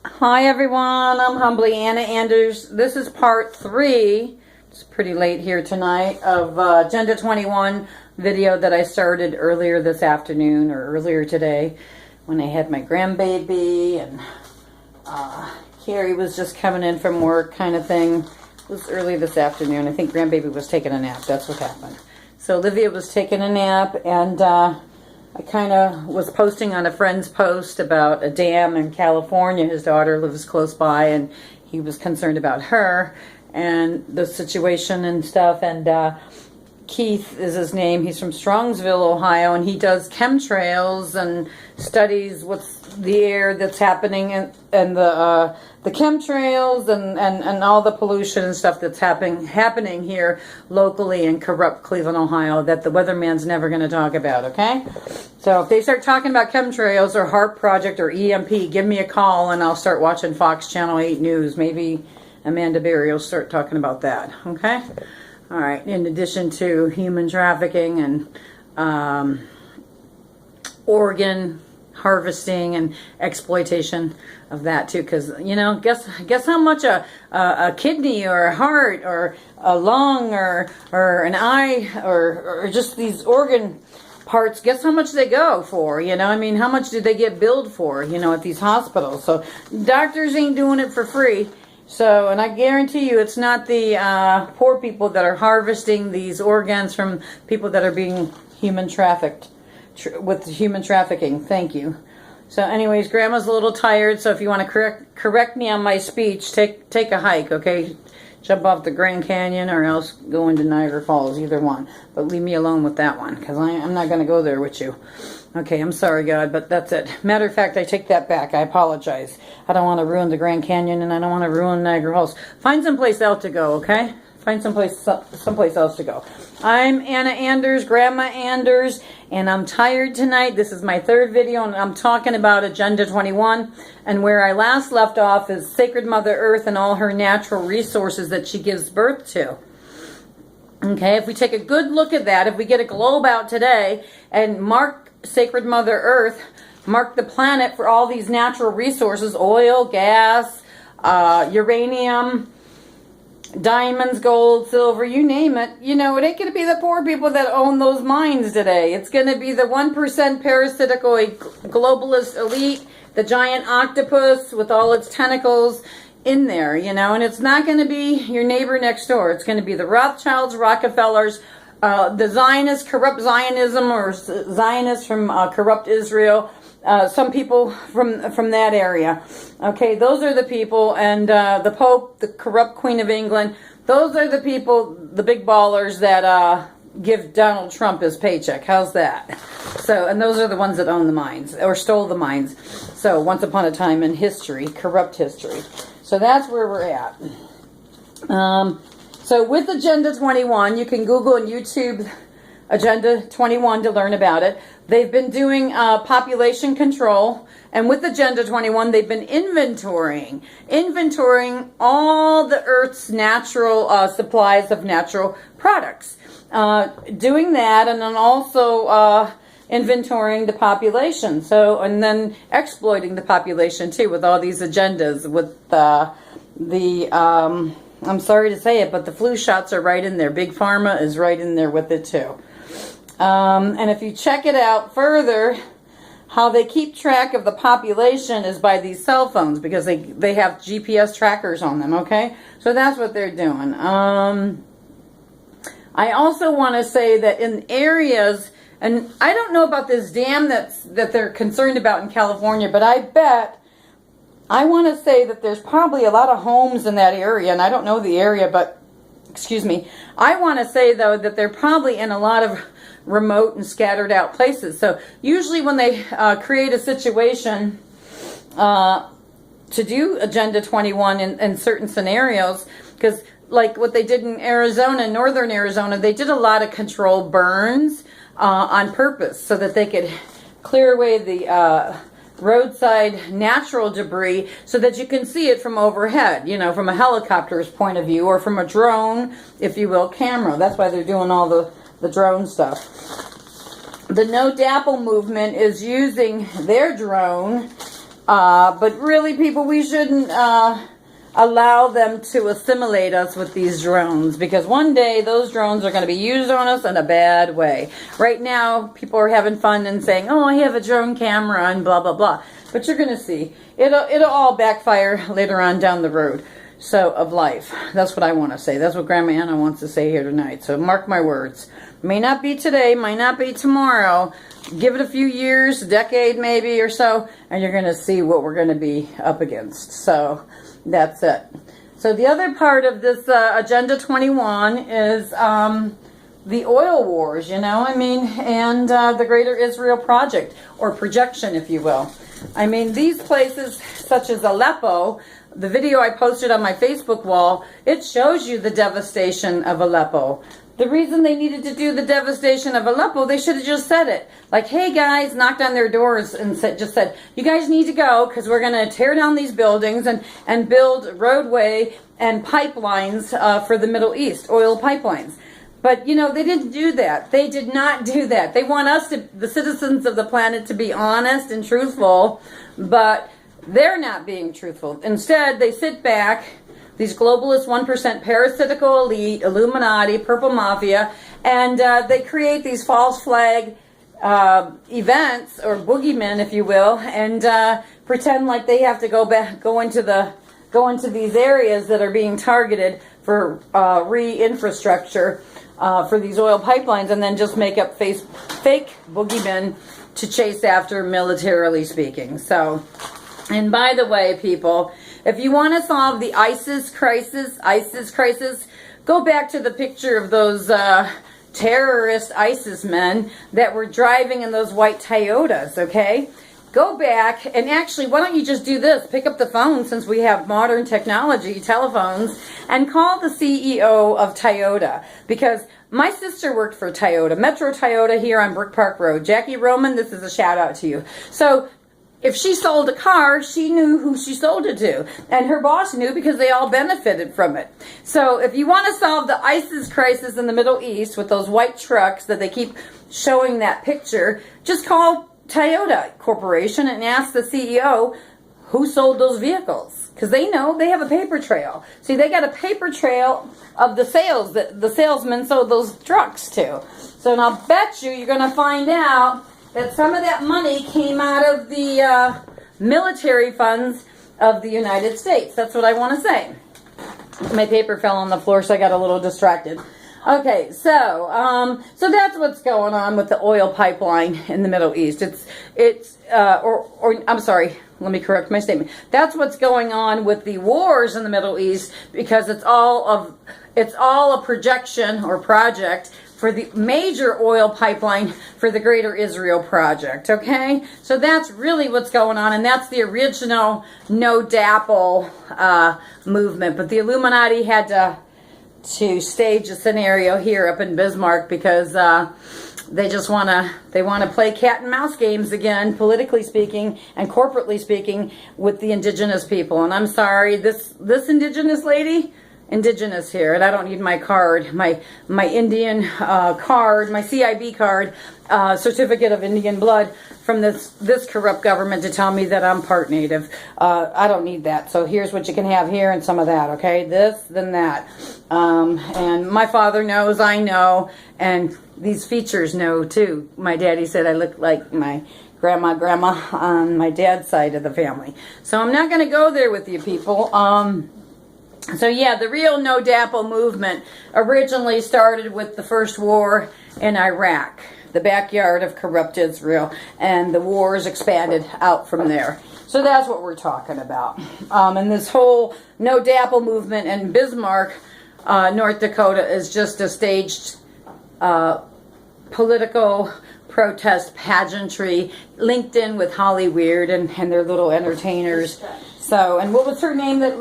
Hi everyone, I'm Humbly Anna Anders. This is part 3, it's pretty late here tonight, of Agenda 21 video that I started earlier this afternoon, or earlier today, when I had my grandbaby, and Carrie was just coming in from work kind of thing. It was early this afternoon. I think grandbaby was taking a nap, that's what happened. So Olivia was taking a nap, and I kind of was posting on a friend's post about a dam in California. His daughter lives close by, and he was concerned about her and the situation and stuff. And Keith is his name. He's from Strongsville, Ohio, and he does chemtrails and studies what's the air that's happening and the chemtrails and all the pollution and stuff that's happening here locally in corrupt Cleveland, Ohio, that the weatherman's never going to talk about, okay? So if they start talking about chemtrails or HARP Project or EMP, give me a call and I'll start watching Fox Channel 8 News. Maybe Amanda Berry will start talking about that, okay? All right, in addition to human trafficking and organ harvesting and exploitation of that too, because you know, guess how much a kidney or a heart or a lung or an eye or just these organ parts, guess how much they go for, you know? I mean, how much do they get billed for, you know, at these hospitals? So doctors ain't doing it for free. So, and I guarantee you it's not the poor people that are harvesting these organs from people that are being human trafficked with human trafficking. Thank you. So anyways, Grandma's a little tired, so if you want to correct me on my speech, take a hike, okay? Jump off the Grand Canyon or else go into Niagara Falls, either one. But leave me alone with that one, because I'm not going to go there with you. Okay, I'm sorry, God, but that's it. Matter of fact, I take that back. I apologize. I don't want to ruin the Grand Canyon, and I don't want to ruin Niagara Falls. Find someplace else to go, okay? Find someplace else to go. I'm Anna Anders, Grandma Anders, and I'm tired tonight. This is my 3rd video, and I'm talking about Agenda 21. And where I last left off is Sacred Mother Earth and all her natural resources that she gives birth to. Okay, if we take a good look at that, if we get a globe out today and mark Sacred Mother Earth, mark the planet for all these natural resources, oil, gas, uranium, diamonds, gold, silver, you name it. You know, it ain't going to be the poor people that own those mines today. It's going to be the 1% parasitical globalist elite, the giant octopus with all its tentacles in there, you know, and it's not going to be your neighbor next door. It's going to be the Rothschilds, Rockefellers, the Zionists, corrupt Zionism, or Zionists from corrupt Israel, some people from that area. Okay, those are the people, and the Pope, the corrupt Queen of England, those are the people, the big ballers that give Donald Trump his paycheck. How's that? So, and those are the ones that own the mines, or stole the mines. So, once upon a time in history, corrupt history. So that's where we're at. So with Agenda 21, you can Google and YouTube Agenda 21 to learn about it. They've been doing population control, and with Agenda 21, they've been inventorying all the Earth's natural supplies of natural products. Doing that, and then also inventorying the population. So, and then exploiting the population too with all these agendas. With I'm sorry to say it, but the flu shots are right in there. Big Pharma is right in there with it too. And if you check it out further, how they keep track of the population is by these cell phones, because they have GPS trackers on them, okay? So that's what they're doing. I also want to say that in areas, and I don't know about this dam that they're concerned about in California, but I want to say that there's probably a lot of homes in that area, and I don't know the area, but, excuse me, I want to say, though, that they're probably in a lot of remote and scattered out places. So usually when they create a situation to do Agenda 21 in certain scenarios, because like what they did in Arizona, northern Arizona, they did a lot of controlled burns on purpose so that they could clear away the roadside natural debris so that you can see it from overhead, you know, from a helicopter's point of view, or from a drone, if you will, camera. That's why they're doing all the drone stuff. The No Dapple movement is using their drone But really, people, we shouldn't allow them to assimilate us with these drones, because one day those drones are going to be used on us in a bad way. Right now, people are having fun and saying, oh, I have a drone camera and blah, blah, blah. But you're going to see. It'll all backfire later on down the road. So, of life. That's what I want to say. That's what Grandma Anna wants to say here tonight. So, mark my words. May not be today, might not be tomorrow. Give it a few years, a decade maybe or so, and you're going to see what we're going to be up against. So, that's it. So, the other part of this Agenda 21 is the oil wars, and the Greater Israel Project, or projection, if you will. I mean, these places, such as Aleppo, the video I posted on my Facebook wall, it shows you the devastation of Aleppo. The reason they needed to do the devastation of Aleppo, they should have just said it. Like, hey guys, knocked on their doors and just said, you guys need to go because we're going to tear down these buildings and build roadway and pipelines for the Middle East, oil pipelines. But, they didn't do that. They did not do that. They want us, the citizens of the planet, to be honest and truthful, but they're not being truthful. Instead, they sit back, these globalist 1% parasitical elite, Illuminati, purple mafia, and they create these false flag events, or boogeymen, if you will, and pretend like they have to go into these areas that are being targeted for re-infrastructure for these oil pipelines, and then just make up fake boogeymen to chase after, militarily speaking. So, and by the way, people, if you want to solve the ISIS crisis, go back to the picture of those terrorist ISIS men that were driving in those white Toyotas, okay? Go back, and actually, why don't you just do this? Pick up the phone, since we have modern technology, telephones, and call the CEO of Toyota. Because my sister worked for Toyota, Metro Toyota here on Brook Park Road. Jackie Roman, this is a shout out to you. So, if she sold a car, she knew who she sold it to. And her boss knew, because they all benefited from it. So if you want to solve the ISIS crisis in the Middle East with those white trucks that they keep showing that picture, just call Toyota Corporation and ask the CEO who sold those vehicles. Because they know, they have a paper trail. See, they got a paper trail of the sales that the salesman sold those trucks to. So I'll bet you're going to find out that some of that money came out of the military funds of the United States. That's what I want to say. My paper fell on the floor, so I got a little distracted. Okay, so that's what's going on with the oil pipeline in the Middle East. I'm sorry, let me correct my statement. That's what's going on with the wars in the Middle East, because it's all a projection or project for the major oil pipeline for the Greater Israel Project, okay? So that's really what's going on, and that's the original No DAPL movement. But the Illuminati had to stage a scenario here up in Bismarck, because they want to play cat and mouse games again, politically speaking and corporately speaking, with the indigenous people. And I'm sorry, this indigenous lady, indigenous here, and I don't need my card, my Indian card, my CIB card, certificate of Indian blood from this corrupt government to tell me that I'm part native. I don't need that. So here's what you can have here and some of that, okay? This, then that. And my father knows, I know, and these features know too. My daddy said I look like my grandma on my dad's side of the family. So I'm not going to go there with you people. So yeah, the real No DAPL movement originally started with the first war in Iraq, the backyard of corrupt Israel, and the wars expanded out from there. So that's what we're talking about. And this whole No DAPL movement in Bismarck, North Dakota, is just a staged political protest pageantry linked in with Holly Weird and their little entertainers. So, and what was her name that